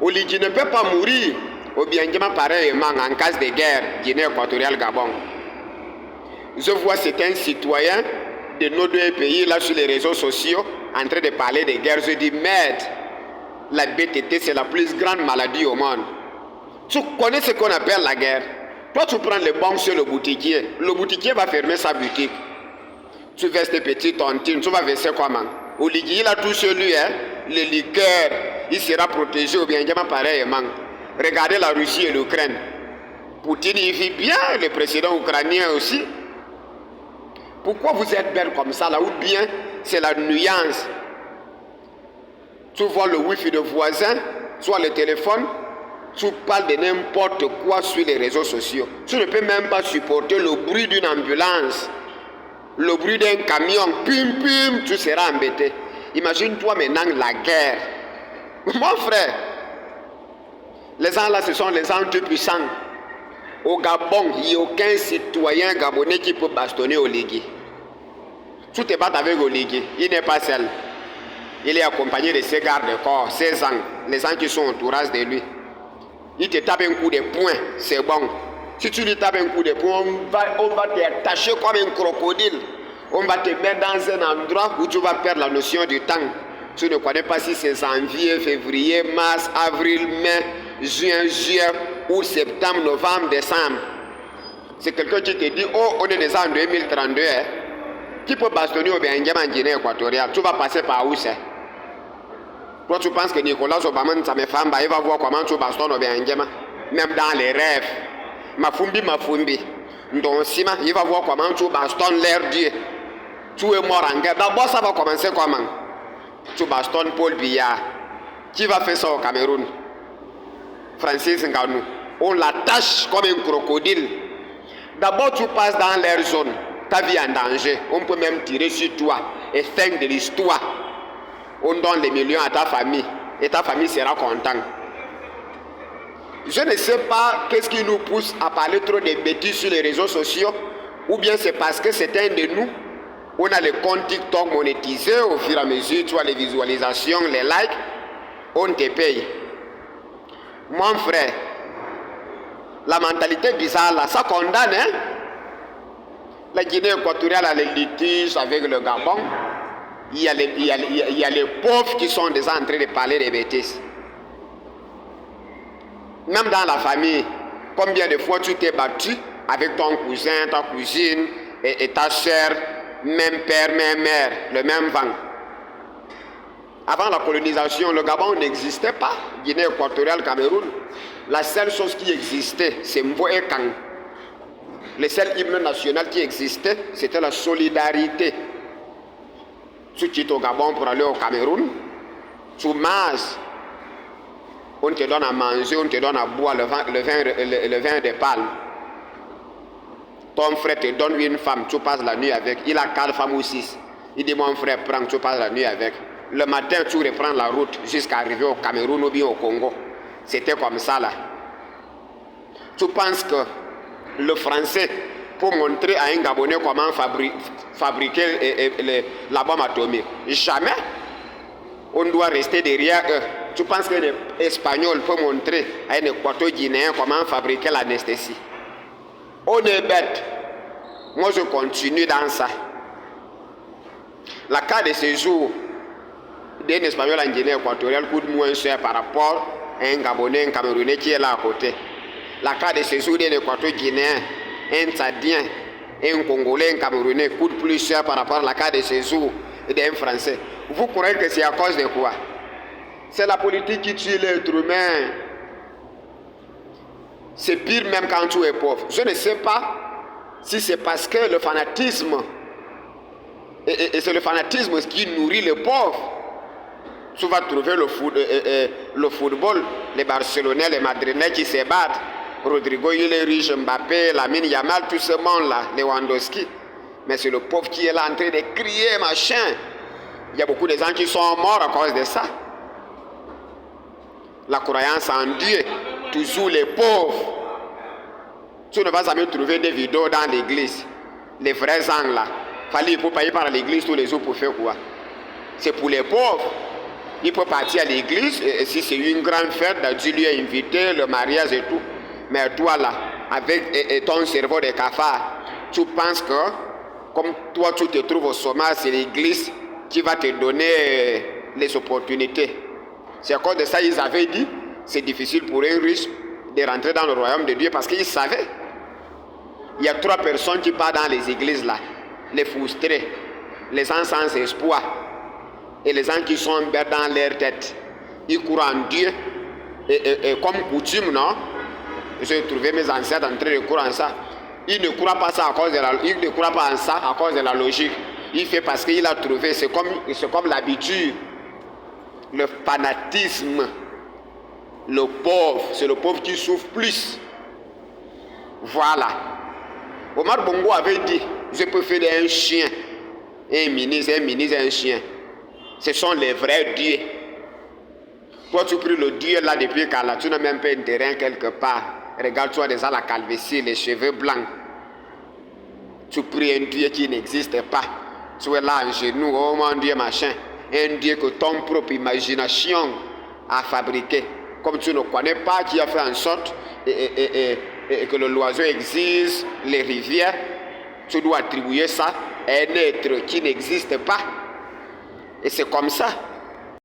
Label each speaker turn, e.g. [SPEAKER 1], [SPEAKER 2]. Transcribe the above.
[SPEAKER 1] Oligi ne peut pas mourir au bien pareillement en cas de guerre Guinée équatoriale Gabon. Je vois certains citoyens de nos deux pays là sur les réseaux sociaux en train de parler de guerre. Je dis merde, la BTT c'est la plus grande maladie au monde. Tu connais ce qu'on appelle la guerre. Toi tu prends les bombes sur le boutiquier va fermer sa boutique. Tu verses tes petites tontines, tu vas verser comment? Oligi il a tout sur lui, hein? Les liqueurs, il sera protégé ou bien pareillement. Regardez la Russie et l'Ukraine. Poutine il vit bien, le président ukrainien aussi. Pourquoi vous êtes belle comme ça là? Ou bien c'est la nuance. Tu vois le wifi de voisin, soit le téléphone, tu parles de n'importe quoi sur les réseaux sociaux. Tu ne peux même pas supporter le bruit d'une ambulance, le bruit d'un camion, pim pim, tu seras embêté. Imagine-toi maintenant la guerre. Mon frère, les gens là, ce sont les gens tout puissants. Au Gabon, il n'y a aucun citoyen gabonais qui peut bastonner Oligi. Tu te bats avec Oligi, il n'est pas seul. Il est accompagné de ses gardes-corps, ses ans, les gens qui sont entourage de lui. Il te tape un coup de poing, c'est bon. Si tu lui tapes un coup de poing, on va t'attacher comme un crocodile. On va te mettre dans un endroit où tu vas perdre la notion du temps. Tu ne connais pas si c'est janvier, février, mars, avril, mai, juin, juillet, août, septembre, novembre, décembre. C'est quelqu'un qui te dit, oh, on est déjà en 2032, hein. Qui peut bastonner au Benjamin en Guinée équatoriale? Tu vas passer par où c'est? Toi, tu penses que Nicolas Obama, ça me femme, il va voir comment tu bastonnes au Benjamin? Même dans les rêves. Mafumbi. Donc, Sima, il va voir comment tu bastonnes l'air Dieu. Tu es mort en guerre. D'abord, ça va commencer comment? Tu bastonnes Paul Biya. Qui va faire ça au Cameroun? Francis Ngannou. On l'attache comme un crocodile. D'abord, tu passes dans l'air zone. Ta vie en danger. On peut même tirer sur toi. Et fin de l'histoire. On donne les millions à ta famille. Et ta famille sera contente. Je ne sais pas qu'est-ce qui nous pousse à parler trop de bêtises sur les réseaux sociaux. Ou bien c'est parce que c'est un de nous. On a les comptes TikTok monétisés. Au fur et à mesure, tu as les visualisations, les likes. On te paye. Mon frère, la mentalité bizarre là, ça condamne, hein? La Guinée équatoriale a les litiges avec le Gabon. Il y a les pauvres qui sont déjà en train de parler des bêtises. Même dans la famille, combien de fois tu t'es battu avec ton cousin, ta cousine et ta soeur, même père, même mère, le même vent. Avant la colonisation, le Gabon n'existait pas. Guinée équatoriale, Cameroun. La seule chose qui existait, c'est Mvo et Kang. Le seul hymne national qui existait, c'était la solidarité. Tu quittes au Gabon pour aller au Cameroun, tu manges, on te donne à manger, on te donne à boire le vin de palme. Ton frère te donne une femme, tu passes la nuit avec. Il a 4 femmes ou 6. Il dit mon frère, prends, tu passes la nuit avec. Le matin, tu reprends la route jusqu'à arriver au Cameroun ou bien au Congo. C'était comme ça là. Tu penses que le français, pour montrer à un Gabonais comment fabriquer la bombe atomique, jamais. On doit rester derrière eux. Tu penses qu'un Espagnol peut montrer à un Équato-Guinéen comment fabriquer l'anesthésie? On est bête. Moi, je continue dans ça. La carte de séjour d'un Espagnol en Guinée équatoriale coûte moins cher par rapport à un Gabonais, un Camerounais qui est là à côté. La carte de séjour d'un Équato-Guinéen, un Tchadien, un Congolais, un Camerounais coûte plus cher par rapport à la carte de séjour d'un Français. Vous croyez que c'est à cause de quoi? C'est la politique qui tue l'être humain. C'est pire même quand tu es pauvre. Je ne sais pas si c'est parce que le fanatisme, et c'est le fanatisme qui nourrit les pauvres. Tu vas trouver le football, les Barcelonais, les Madrilènes qui se battent. Rodrigo, il est riche, Mbappé, Lamine Yamal, tout ce monde-là, Lewandowski. Mais c'est le pauvre qui est là en train de crier, machin. Il y a beaucoup de gens qui sont morts à cause de ça. La croyance en Dieu, toujours les pauvres. Tu ne vas jamais trouver des vidéos dans l'église. Les vrais gens là. Fallait pour payer par l'église tous les jours pour faire quoi? C'est pour les pauvres. il peut partir à l'église, et si c'est une grande fête, Dieu lui a invité, le mariage et tout. Mais toi là, avec ton cerveau de cafard, tu penses que, comme toi tu te trouves au sommet, c'est l'église qui va te donner les opportunités. C'est à cause de ça ils avaient dit, c'est difficile pour un riche de rentrer dans le royaume de Dieu parce qu'ils savaient. Il y a 3 personnes qui partent dans les églises là, les frustrés, les gens sans espoir et les gens qui sont bêtes dans leur tête. Ils courent en Dieu et comme coutume, non? J'ai trouvé mes ancêtres en train de courir en ça. Ils ne croient pas ça à cause de ils ne croient pas en ça à cause de la logique. Il fait parce qu'il a trouvé, c'est comme l'habitude, le fanatisme. Le pauvre, c'est le pauvre qui souffre plus. Voilà. Omar Bongo avait dit, je préfère un chien, un ministre, un chien. Ce sont les vrais dieux. Toi, tu pries le Dieu là depuis quand là, tu n'as même pas un terrain quelque part. Regarde-toi déjà la calvitie, les cheveux blancs. Tu pries un Dieu qui n'existe pas. Tu es là en genoux, oh mon Dieu, machin. Un Dieu que ton propre imagination a fabriqué. Comme tu ne connais pas, qui a fait en sorte et que le loiseau existe, les rivières, tu dois attribuer ça à un être qui n'existe pas. Et c'est comme ça.